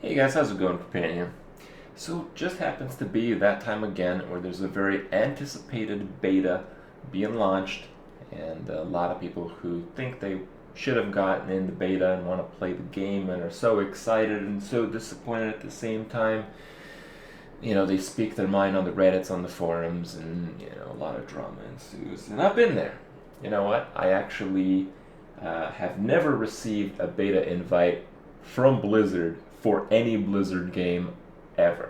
Hey guys, how's it going, companion? So, just happens to be that time again where there's a very anticipated beta being launched, and a lot of people who think they should have gotten in the beta and want to play the game and are so excited and so disappointed at the same time. They speak their mind on the Reddits, on the forums, and, a lot of drama ensues. And I've been there. You know what? I actually have never received a beta invite from Blizzard for any Blizzard game ever.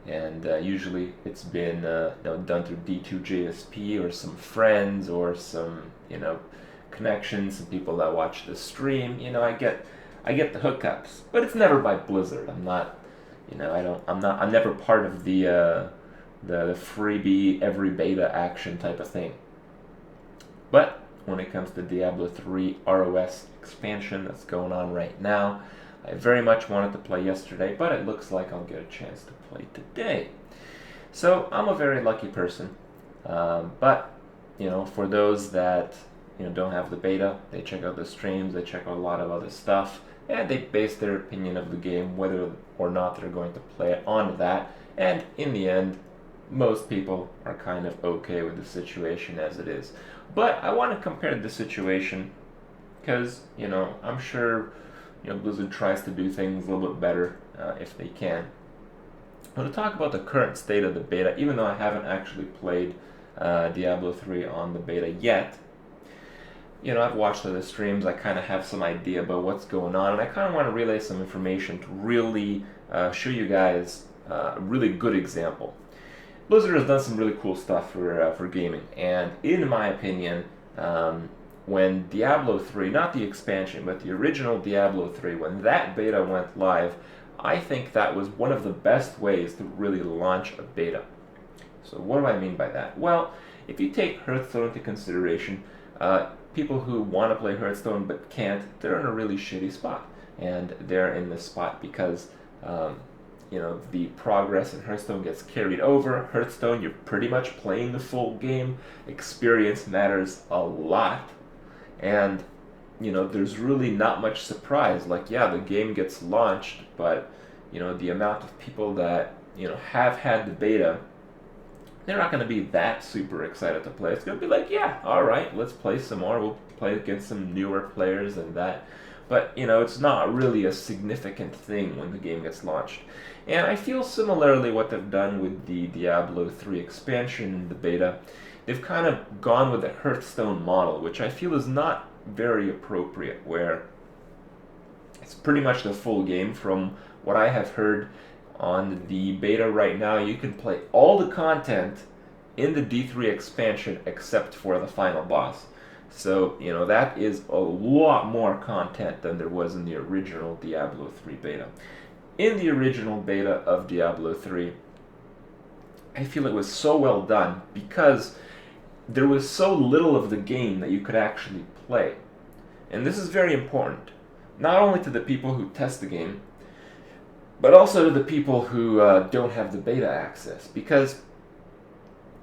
And usually it's been done through D2JSP or some friends or some connections, some people that watch the stream. I get the hookups, but it's never by Blizzard. I'm not, I'm never part of the freebie every beta action type of thing. But when it comes to Diablo 3 ROS expansion that's going on right now, I very much wanted to play yesterday, but it looks like I'll get a chance to play today. So I'm a very lucky person. But for those that don't have the beta, they check out the streams, they check out a lot of other stuff, and they base their opinion of the game, whether or not they're going to play it, on that. And in the end, most people are kind of okay with the situation as it is. But I want to compare the situation because, I'm sure Blizzard tries to do things a little bit better if they can. I want to talk about the current state of the beta, even though I haven't actually played Diablo 3 on the beta yet. I've watched other streams, I kind of have some idea about what's going on, and I kind of want to relay some information to really show you guys a really good example. Blizzard has done some really cool stuff for gaming, and in my opinion, when Diablo 3, not the expansion, but the original Diablo 3, when that beta went live, I think that was one of the best ways to really launch a beta. So what do I mean by that? Well, if you take Hearthstone into consideration, people who want to play Hearthstone but can't, they're in a really shitty spot. And they're in this spot because the progress in Hearthstone gets carried over. Hearthstone, you're pretty much playing the full game. Experience matters a lot. And, there's really not much surprise. Like, yeah, the game gets launched, but, the amount of people that, have had the beta, they're not going to be that super excited to play. It's going to be like, yeah, alright, let's play some more. We'll play against some newer players and that. But, it's not really a significant thing when the game gets launched. And I feel similarly what they've done with the Diablo 3 expansion in the beta. They've kind of gone with the Hearthstone model, which I feel is not very appropriate, where it's pretty much the full game. From what I have heard on the beta right now, you can play all the content in the D3 expansion except for the final boss. So, that is a lot more content than there was in the original Diablo 3 beta. In the original beta of Diablo 3, I feel it was so well done because there was so little of the game that you could actually play. And this is very important, not only to the people who test the game, but also to the people who don't have the beta access. Because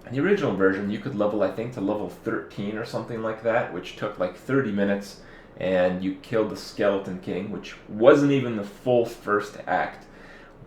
in the original version, you could level, I think, to level 13 or something like that, which took like 30 minutes, and you killed the Skeleton King, which wasn't even the full first act.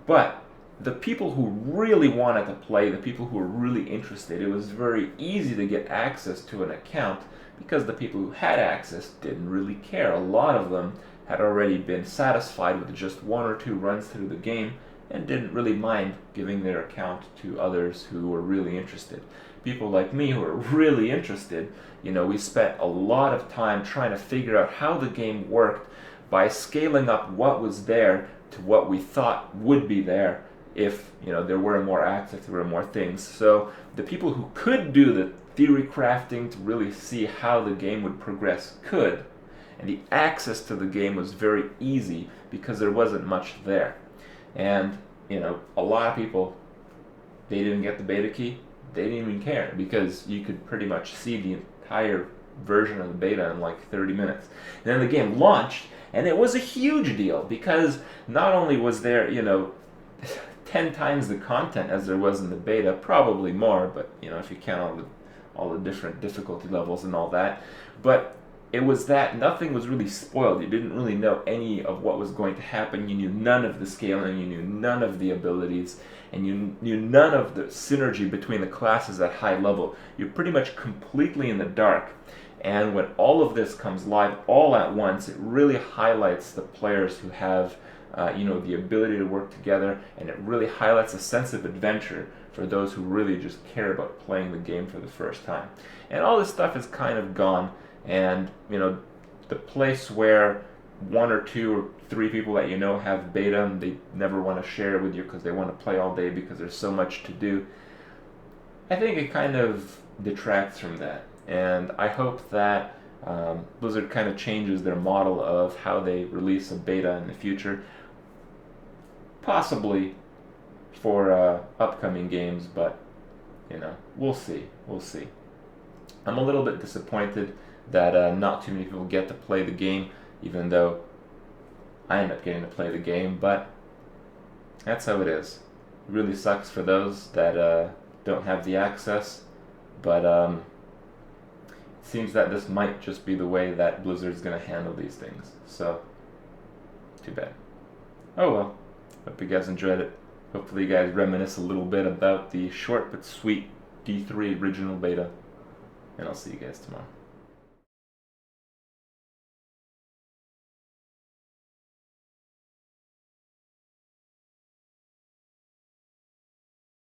But the people who really wanted to play, the people who were really interested, it was very easy to get access to an account because the people who had access didn't really care. A lot of them had already been satisfied with just one or two runs through the game and didn't really mind giving their account to others who were really interested. People like me who were really interested, we spent a lot of time trying to figure out how the game worked by scaling up what was there to what we thought would be there if there were more acts, if there were more things. So the people who could do the theory crafting to really see how the game would progress could, and the access to the game was very easy because there wasn't much there. And a lot of people, they didn't get the beta key, they didn't even care because you could pretty much see the entire version of the beta in like 30 minutes. And then the game launched, and it was a huge deal because not only was there 10 times the content as there was in the beta, probably more, but if you count all the different difficulty levels and all that, but it was that nothing was really spoiled. You didn't really know any of what was going to happen. You knew none of the scaling, you knew none of the abilities, and you knew none of the synergy between the classes at high level. You're pretty much completely in the dark. And when all of this comes live all at once, it really highlights the players who have the ability to work together, and it really highlights a sense of adventure for those who really just care about playing the game for the first time. And all this stuff is kind of gone, and the place where one or two or three people that have beta and they never want to share it with you because they want to play all day because there's so much to do, I think it kind of detracts from that. And I hope that Blizzard kind of changes their model of how they release a beta in the future, possibly for upcoming games, but we'll see. I'm a little bit disappointed that not too many people get to play the game, even though I end up getting to play the game, but that's how it is. It really sucks for those that don't have the access, but it seems that this might just be the way that Blizzard's going to handle these things, so too bad. Oh well, hope you guys enjoyed it. Hopefully you guys reminisce a little bit about the short but sweet D3 original beta, and I'll see you guys tomorrow.